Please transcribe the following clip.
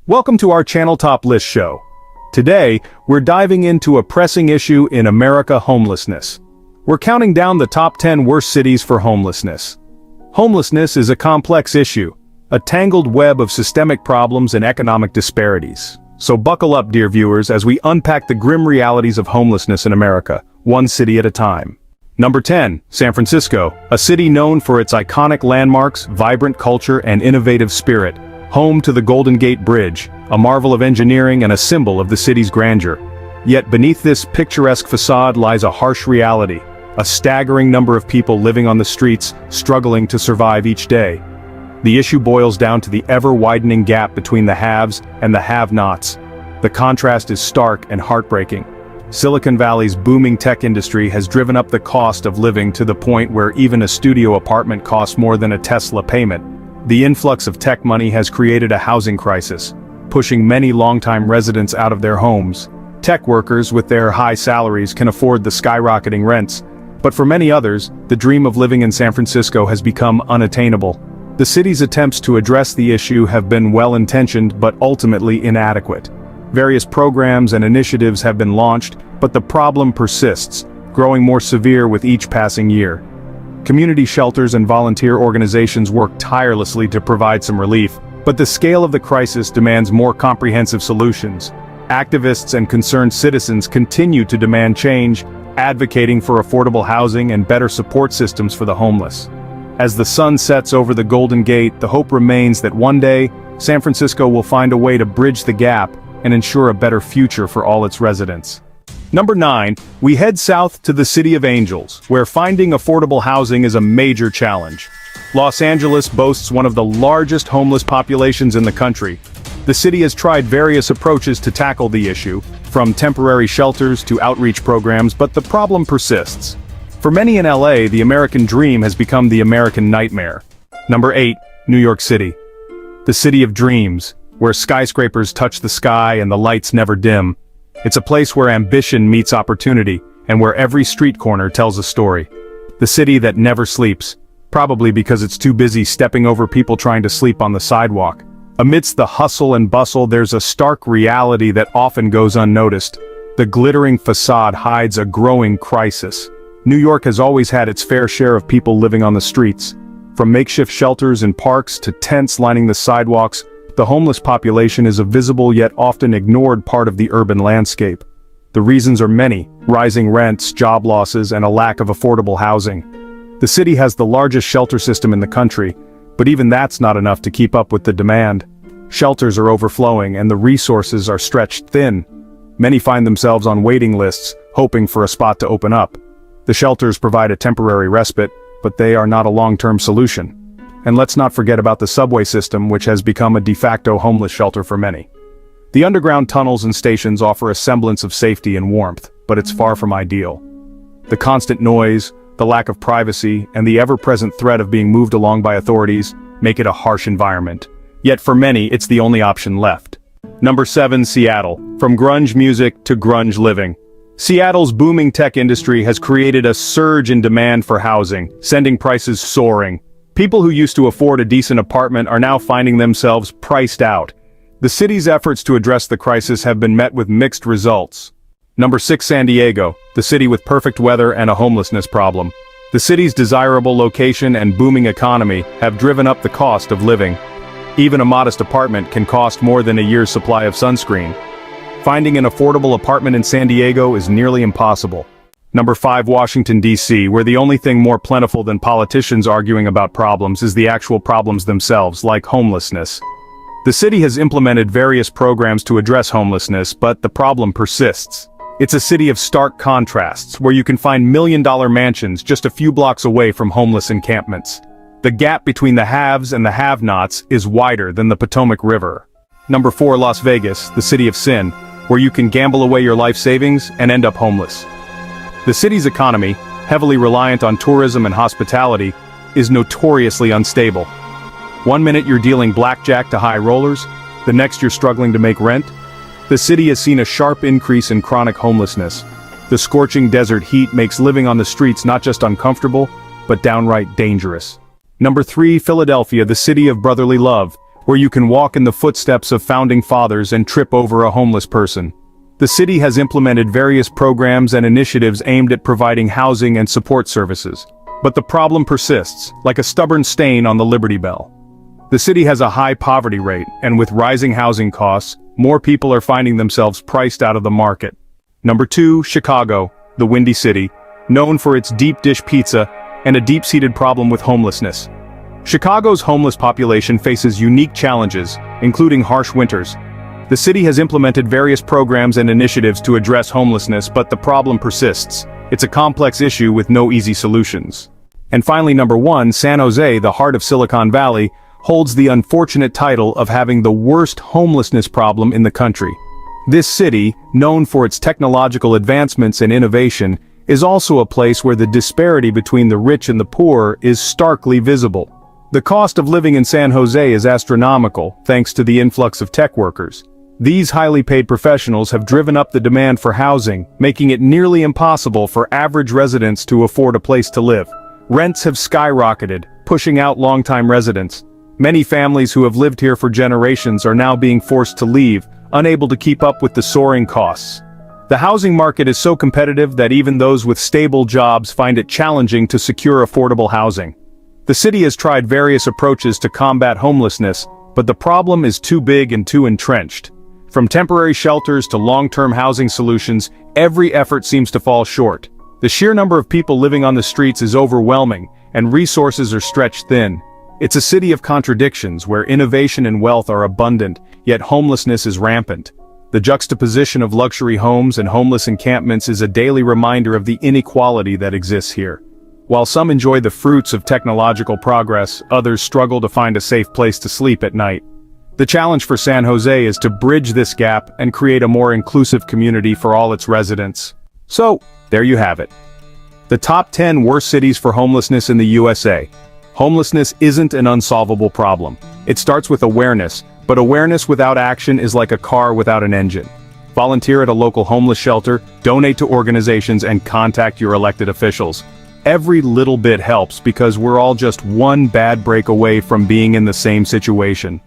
Welcome to our channel Top List show. Today, we're diving into a pressing issue in America: homelessness. We're counting down the top 10 worst cities for homelessness. Homelessness is a complex issue, a tangled web of systemic problems and economic disparities. So buckle up, dear viewers, as we unpack the grim realities of homelessness in America, one city at a time. Number 10, San Francisco, a city known for its iconic landmarks, vibrant culture, and innovative spirit. Home to the Golden Gate Bridge, a marvel of engineering and a symbol of the city's grandeur. Yet beneath this picturesque facade lies a harsh reality, a staggering number of people living on the streets, struggling to survive each day. The issue boils down to the ever-widening gap between the haves and the have-nots. The contrast is stark and heartbreaking. Silicon Valley's booming tech industry has driven up the cost of living to the point where even a studio apartment costs more than a Tesla payment. The influx of tech money has created a housing crisis, pushing many longtime residents out of their homes. Tech workers with their high salaries can afford the skyrocketing rents, but for many others, the dream of living in San Francisco has become unattainable. The city's attempts to address the issue have been well-intentioned but ultimately inadequate. Various programs and initiatives have been launched, but the problem persists, growing more severe with each passing year. Community shelters and volunteer organizations work tirelessly to provide some relief, but the scale of the crisis demands more comprehensive solutions. Activists and concerned citizens continue to demand change, advocating for affordable housing and better support systems for the homeless. As the sun sets over the Golden Gate, the hope remains that one day, San Francisco will find a way to bridge the gap and ensure a better future for all its residents. Number 9, we head south to the City of Angels, where finding affordable housing is a major challenge. Los Angeles boasts one of the largest homeless populations in the country. The city has tried various approaches to tackle the issue, from temporary shelters to outreach programs, but the problem persists. For many in LA, the American dream has become the American nightmare. Number 8, New York City. The city of dreams, where skyscrapers touch the sky and the lights never dim. It's a place where ambition meets opportunity, and where every street corner tells a story. The city that never sleeps, probably because it's too busy stepping over people trying to sleep on the sidewalk. Amidst the hustle and bustle, there's a stark reality that often goes unnoticed. The glittering facade hides a growing crisis. New York has always had its fair share of people living on the streets. From makeshift shelters and parks to tents lining the sidewalks, the homeless population is a visible yet often ignored part of the urban landscape. The reasons are many: rising rents, job losses, and a lack of affordable housing. The city has the largest shelter system in the country, but even that's not enough to keep up with the demand. Shelters are overflowing and the resources are stretched thin. Many find themselves on waiting lists, hoping for a spot to open up. The shelters provide a temporary respite, but they are not a long-term solution. And let's not forget about the subway system, which has become a de facto homeless shelter for many. The underground tunnels and stations offer a semblance of safety and warmth, but it's far from ideal. The constant noise, the lack of privacy, and the ever-present threat of being moved along by authorities make it a harsh environment. Yet for many, it's the only option left. Number 7, Seattle. From grunge music to grunge living. Seattle's booming tech industry has created a surge in demand for housing, sending prices soaring. People who used to afford a decent apartment are now finding themselves priced out. The city's efforts to address the crisis have been met with mixed results. Number 6, San Diego, the city with perfect weather and a homelessness problem. The city's desirable location and booming economy have driven up the cost of living. Even a modest apartment can cost more than a year's supply of sunscreen. Finding an affordable apartment in San Diego is nearly impossible. Number 5, Washington, D.C., where the only thing more plentiful than politicians arguing about problems is the actual problems themselves, like homelessness. The city has implemented various programs to address homelessness, but the problem persists. It's a city of stark contrasts, where you can find million-dollar mansions just a few blocks away from homeless encampments. The gap between the haves and the have-nots is wider than the Potomac River. Number 4, Las Vegas, the city of sin, where you can gamble away your life savings and end up homeless. The city's economy, heavily reliant on tourism and hospitality, is notoriously unstable. One minute you're dealing blackjack to high rollers, the next you're struggling to make rent. The city has seen a sharp increase in chronic homelessness. The scorching desert heat makes living on the streets not just uncomfortable, but downright dangerous. Number 3, Philadelphia, the city of brotherly love, where you can walk in the footsteps of founding fathers and trip over a homeless person. The city has implemented various programs and initiatives aimed at providing housing and support services. But the problem persists, like a stubborn stain on the Liberty Bell. The city has a high poverty rate, and with rising housing costs, more people are finding themselves priced out of the market. Number 2, Chicago, the Windy City, known for its deep dish pizza and a deep-seated problem with homelessness. Chicago's homeless population faces unique challenges, including harsh winters. The city has implemented various programs and initiatives to address homelessness, but the problem persists. It's a complex issue with no easy solutions. And finally, number 1, San Jose, the heart of Silicon Valley, holds the unfortunate title of having the worst homelessness problem in the country. This city, known for its technological advancements and innovation, is also a place where the disparity between the rich and the poor is starkly visible. The cost of living in San Jose is astronomical, thanks to the influx of tech workers. These highly paid professionals have driven up the demand for housing, making it nearly impossible for average residents to afford a place to live. Rents have skyrocketed, pushing out longtime residents. Many families who have lived here for generations are now being forced to leave, unable to keep up with the soaring costs. The housing market is so competitive that even those with stable jobs find it challenging to secure affordable housing. The city has tried various approaches to combat homelessness, but the problem is too big and too entrenched. From temporary shelters to long-term housing solutions, every effort seems to fall short. The sheer number of people living on the streets is overwhelming, and resources are stretched thin. It's a city of contradictions where innovation and wealth are abundant, yet homelessness is rampant. The juxtaposition of luxury homes and homeless encampments is a daily reminder of the inequality that exists here. While some enjoy the fruits of technological progress, others struggle to find a safe place to sleep at night. The challenge for San Jose is to bridge this gap and create a more inclusive community for all its residents. So, there you have it. The top 10 worst cities for homelessness in the USA. Homelessness isn't an unsolvable problem. It starts with awareness, but awareness without action is like a car without an engine. Volunteer at a local homeless shelter, donate to organizations, and contact your elected officials. Every little bit helps because we're all just one bad break away from being in the same situation.